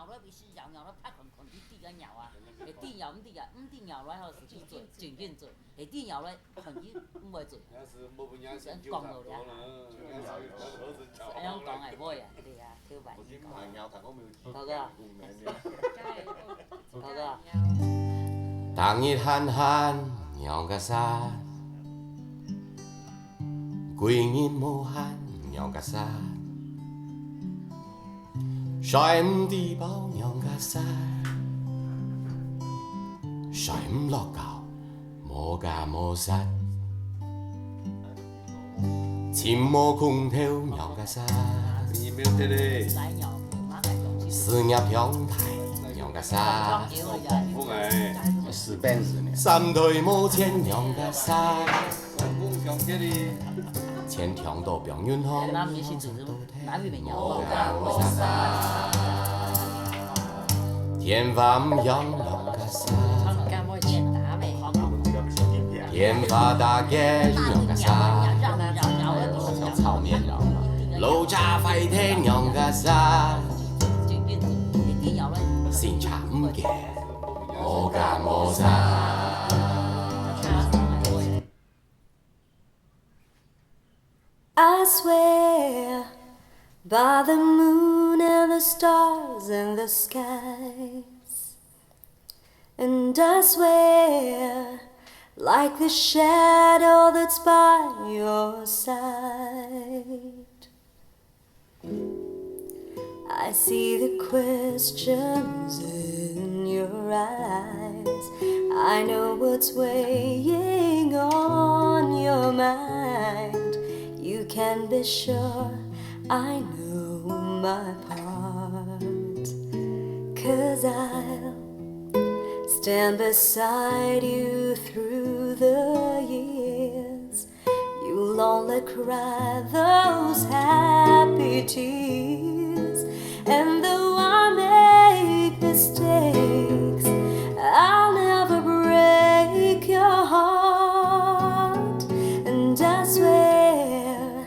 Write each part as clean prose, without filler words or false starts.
摇了，必须摇了拍空空地地个摇啊，会地摇唔地啊，唔地摇来后是去做渐渐做，会地摇来空地唔会做。要是没分享成就讲差不多了，哎呀，讲系冇呀，对啊，跳板先讲。哥哥，哥哥。当日憨憨鸟个啥，几日无闲鸟个啥，晒唔地包鸟个啥，晒唔落教无家无室，钱无空头鸟个啥，事业平台鸟个啥。三腿冇钱用个啥？钱抢到병运行，冇干冇啥。天发唔用个啥？天发大嘅用个啥？炒面楼炸快天用个啥？先查唔嘅。冇干冇啥。I swear by the moon and the stars and the skies, and I swear like the shadow that's by your side. I see the questions in your eyes. I know what's weighing on your mind. You can be sure I know my part, 'cause I'll stand beside you through the years. You'll only cry those happy tears. And though I make mistakes, I'll never break your heart. And I swear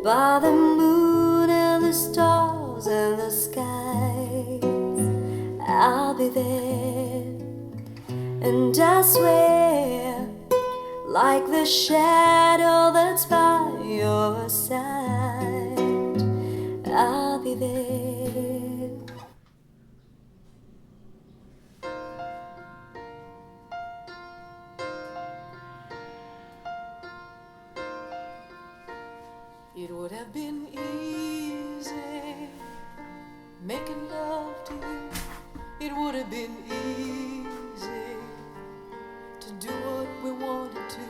by the moon and the stars and the skies, I'll be there. And I swear like the shadow that's by your side, I'll be there. It would have been easy making love to you. It would have been easy to do what we wanted to.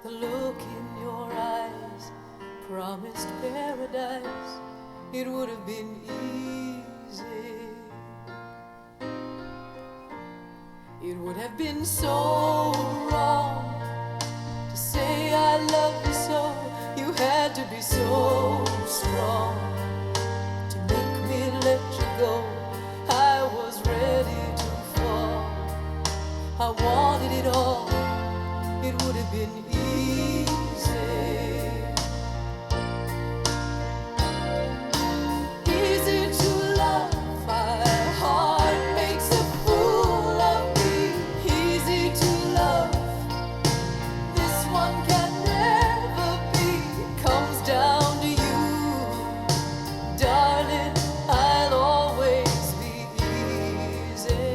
The look in your eyes promised paradise. It would have been easy. It would have been so wrong to say I love you so. You had to be so strong to make me let you go. I was ready to fall. I wanted it all. It would have been easy. Easy to love. My heart makes a fool of me. Easy to love. This one can never be. It comes down to you, darling. I'll always be easy.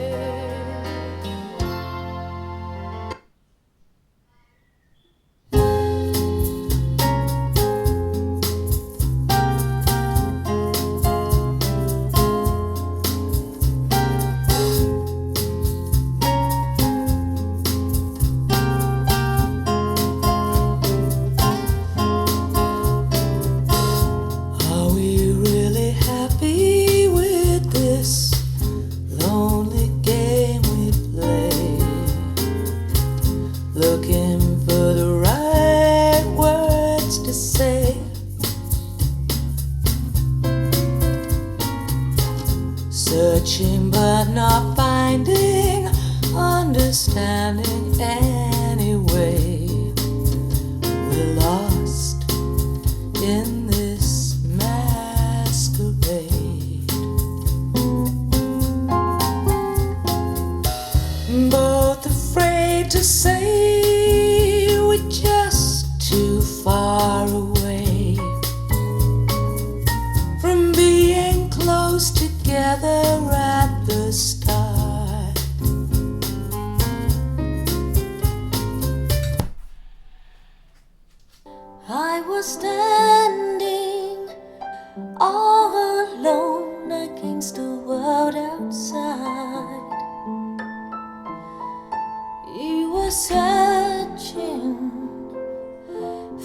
Are we really happy with this lonely game we play? Looking for the right words to say. Searching but not finding understanding anyway. We're lost in this masquerade. say we're just too far away from being close together at the start. I was standing all alone against the world outside. You were searching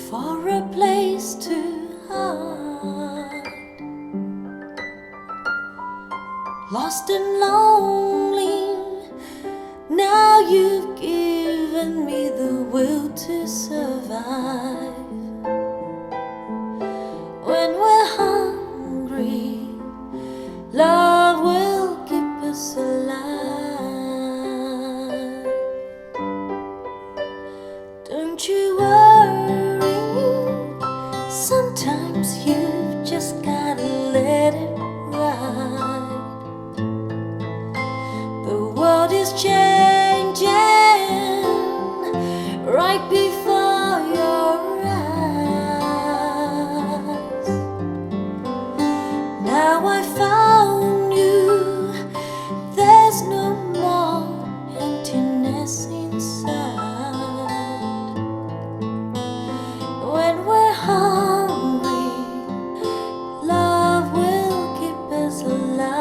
for a place to hide. Lost and lonely, now you've given me the will to survive. When we're hungry, love will keep us alive. Don't you worry, sometimes you've just gotta let it ride. The world is changing right before your eyes. Now I found you, there's no more emptiness inside. When we're hungry, love will keep us alive.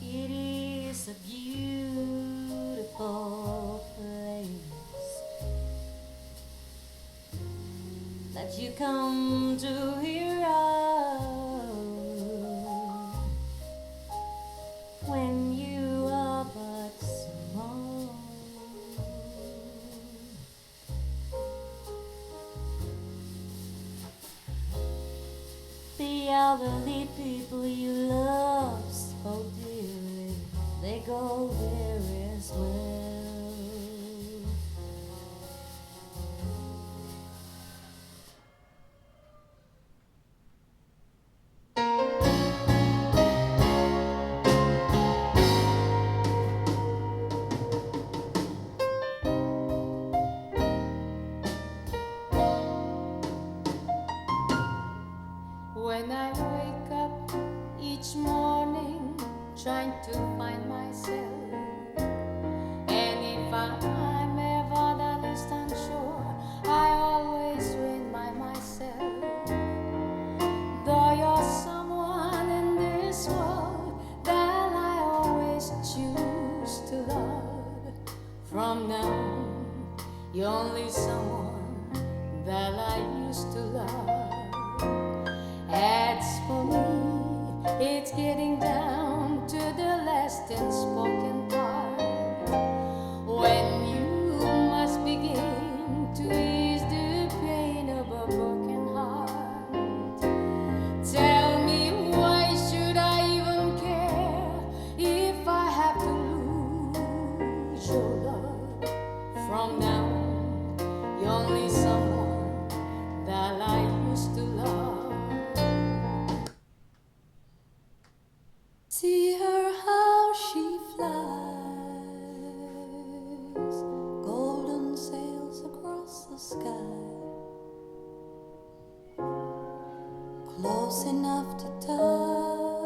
It is a beautiful place that you come to hear of when you are but small. The elderly people you love so dearly, they go there as well. When I wake up each morning trying to find myself, and if I'm ever the least unsure, I always remind myself, though you're someone in this world that I always choose to love. From now on, you're only someone that I used to love. As for me, it's getting down to the last unspoken part, when you must begin to ease the pain of a broken heart. Tell me, why should I even care if I have to lose your love? From now on, you're only someone that I used to love. See her how she flies, golden sails across the sky, close enough to touch,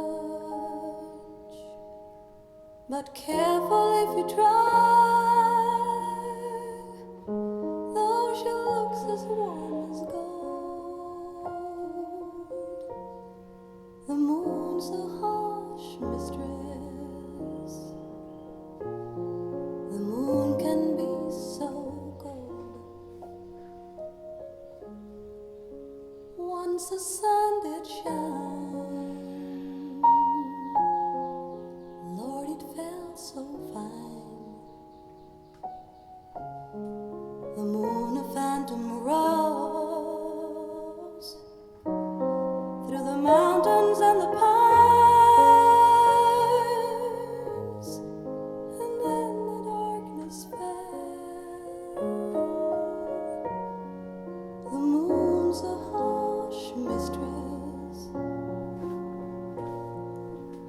but careful if you try, though she looks as warm as gold. The moon's a harsh mistress, the moon can be so cold. Once the sun did shine, Lord, it felt so fine. The moon a phantom rose, was a harsh mistress.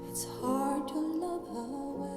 It's hard to love her well.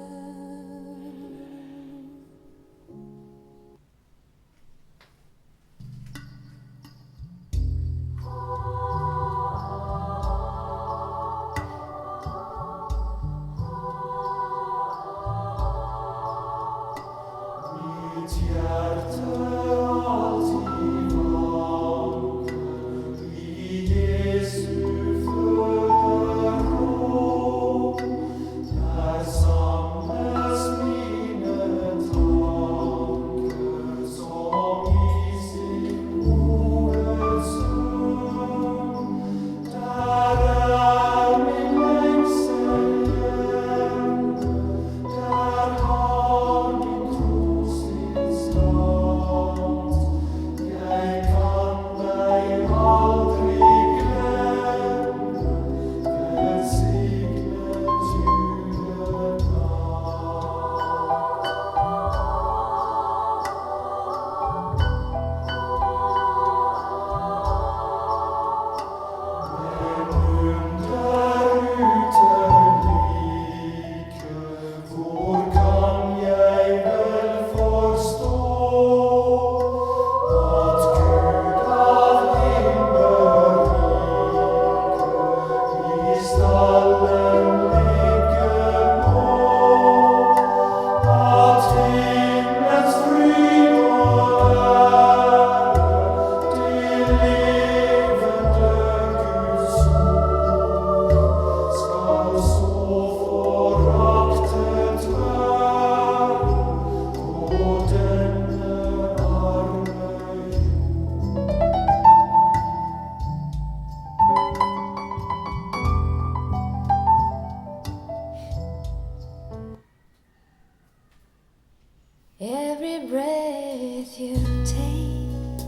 Every breath you take,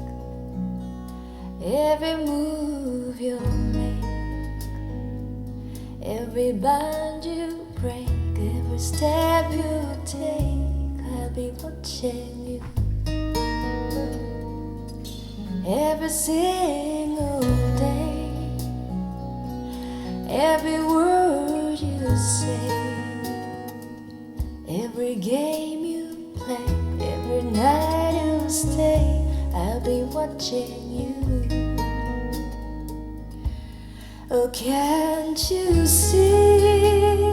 every move you make, every bond you break, every step you take, I'll be watching you. Every single day, every word you say, every game you play, every night you stay, I'll be watching you. Oh, can't you see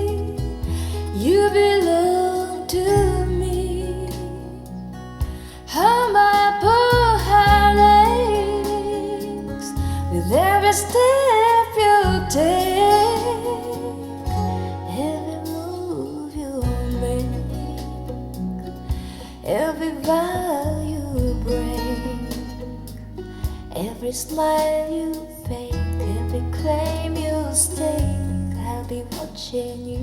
you belong to me? How my poor heart aches with every step you take, every move you make, every vow you break, every smile you fake, every claim you stake, I'll be watching you.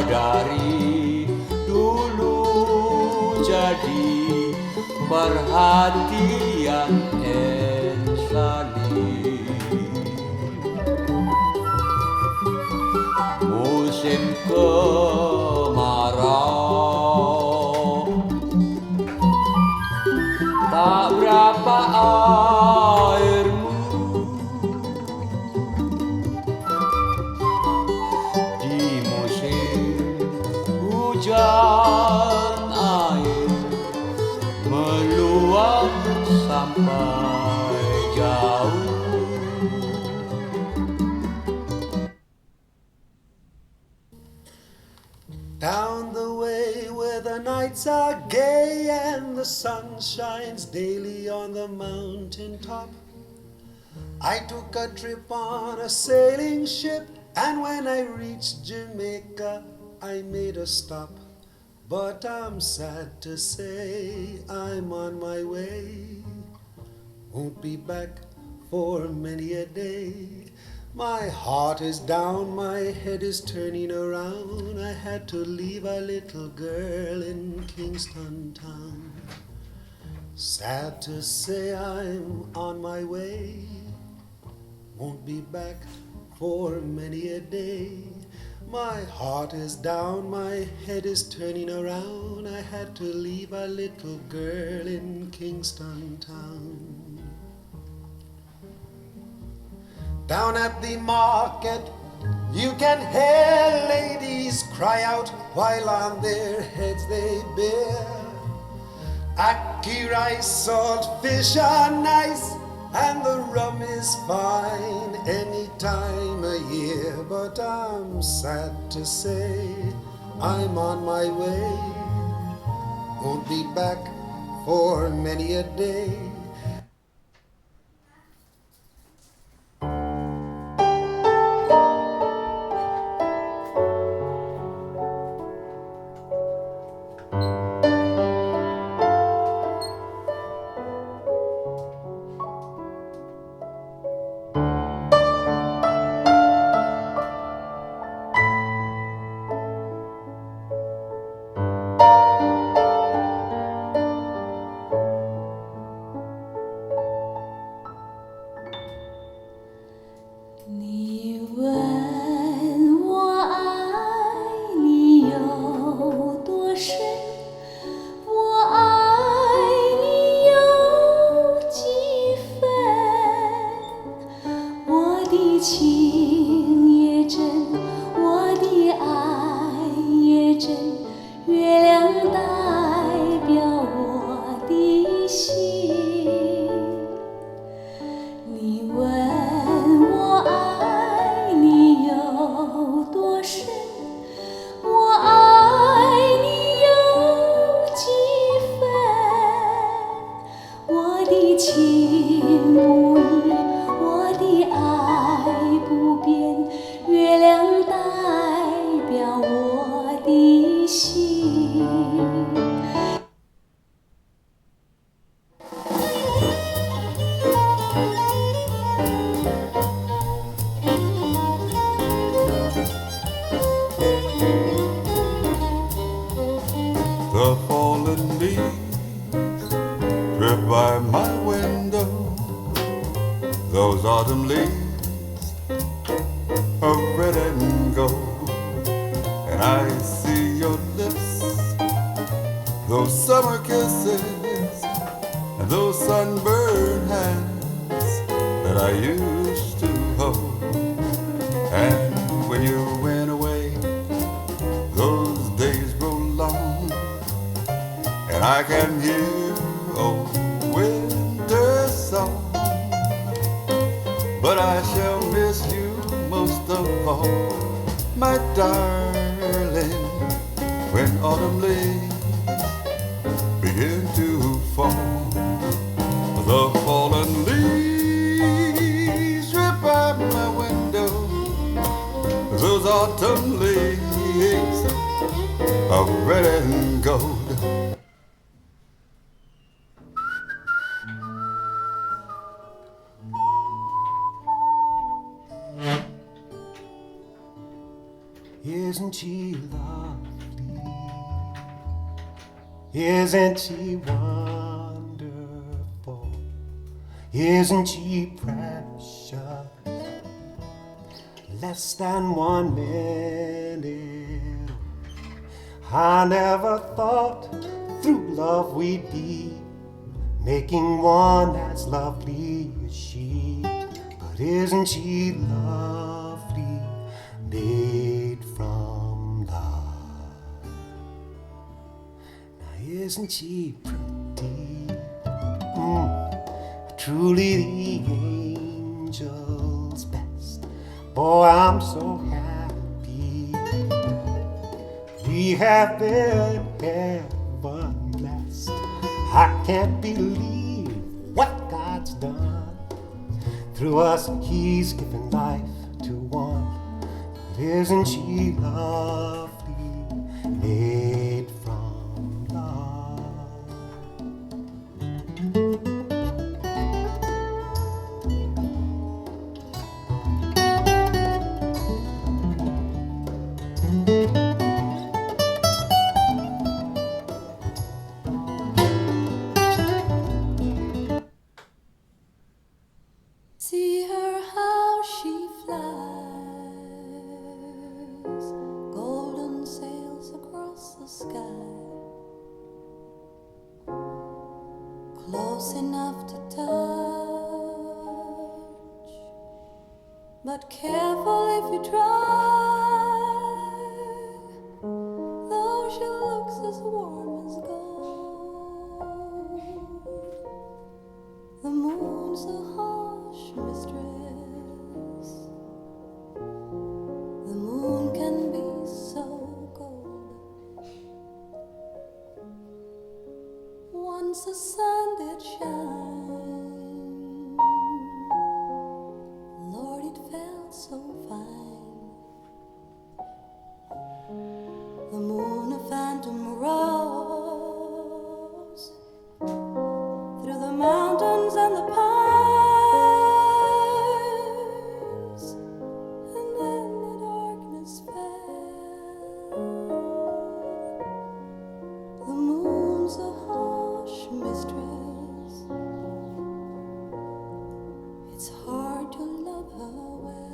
dari dulu jadi perhatian insani. Musim kemarau tak berapa airmu di musim hujan, air meluap sampai jauh. Down the way where the nights are gay and the sun shines daily on the mountain top, I took a trip on a sailing ship, and when I reached Jamaica I made a stop. But I'm sad to say I'm on my way, won't be back for many a day. My heart is down, my head is turning around. I had to leave a little girl in Kingston town. Sad to say I'm on my way, won't be back for many a day. My heart is down, my head is turning around. I had to leave a little girl in Kingston town. Down at the market, you can hear ladies cry out while on their heads they bear. Ackee rice, salt fish are nice, and the rum is fine any time of year. But I'm sad to say I'm on my way, won't be back for many a day. The fallen leaves drip by my window. Those autumn leaves are red and gold, and I see your lips, those summer kisses, and those sunburned hands that I used to hold. And when you went away, those days grow long, and I can hear old winter song. But I shall miss you most of all, my darling, when autumn leaves begin to fall. The fallen leaves drip by my window. Those autumn leaves are red and gold. Isn't she lovely? Isn't she wonderful? Isn't she precious? Less than 1 minute. I never thought through love we'd be making one as lovely as she. But isn't she lovely, made from love? Now isn't she pretty? Truly the angel's best. Boy, I'm so happy. We have been heaven blessed. I can't believe what God's done. Through us, He's given life to one. But isn't she lovely, made from love? See her how she flies, golden sails across the sky, close enough to touch, but careful if you try, though she looks as warm as gold. The moon's a harsh mistress. The moon can be so cold. Once the sun did shine, Lord, it felt so fine. The moon, a phantom rose through the mountains and the pines, and then the darkness fell. The moon's a harsh mistress. It's hard to love her well.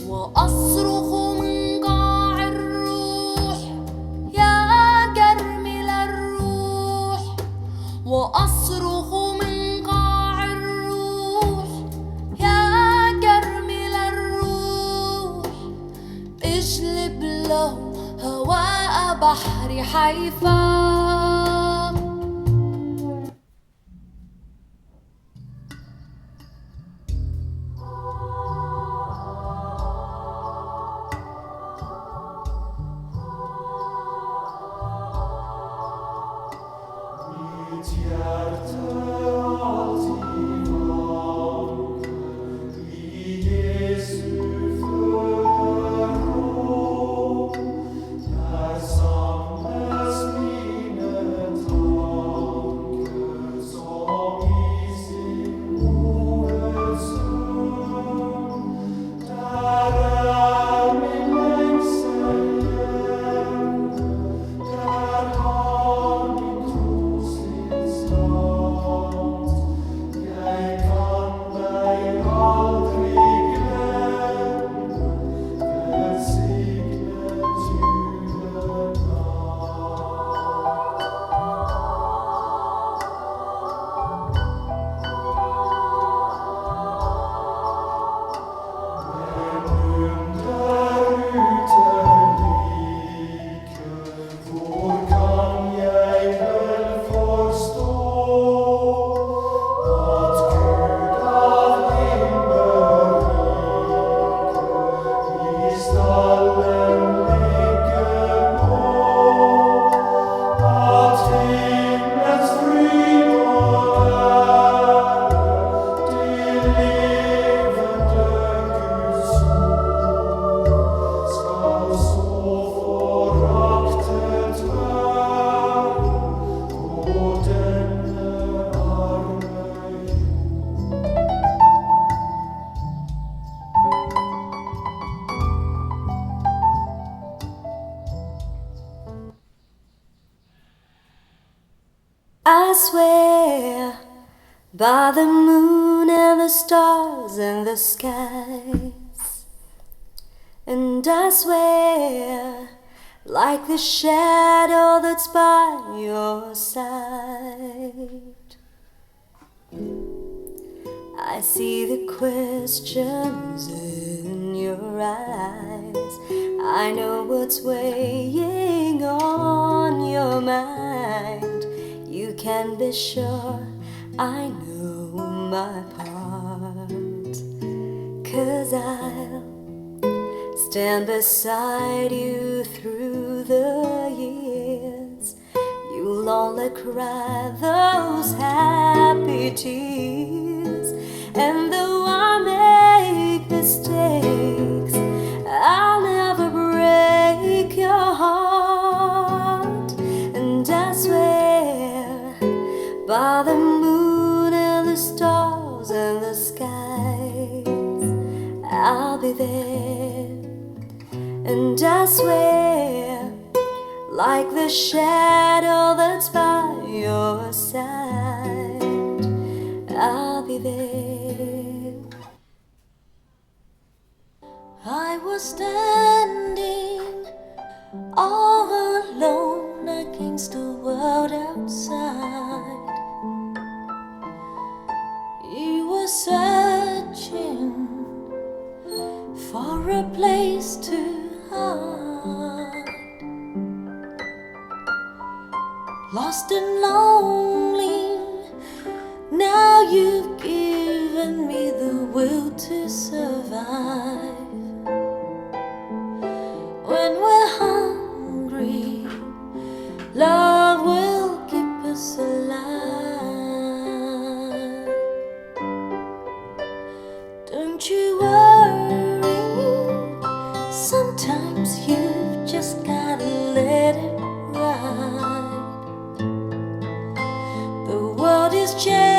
وأصرخ من قاع الروح يا جرمل الروح، وأصرخ من قاع الروح يا جرمل الروح، اجلب له هواء بحر حيفا. Oh I swear by the moon and the stars and the skies, and I swear like the shadow that's by your side. I see the questions in your eyes. I know what's weighing on your mind. You can be sure I know my part, 'cause I'll stand beside you through the years. You'll only cry those happy tears. And though I make mistakes, I'll never break your heart. And I swear by the moon and the stars and the skies, I'll be there. And I swear like the shadow that's by your side, I'll be there. I was standing all alone against the world outside. You were searching for a place to hide, lost and lonely. Now you've given me the will to survive. When we're hungry, love will keep us alive. Don't you worry, sometimes you've just gotta let it ride. The world is changing.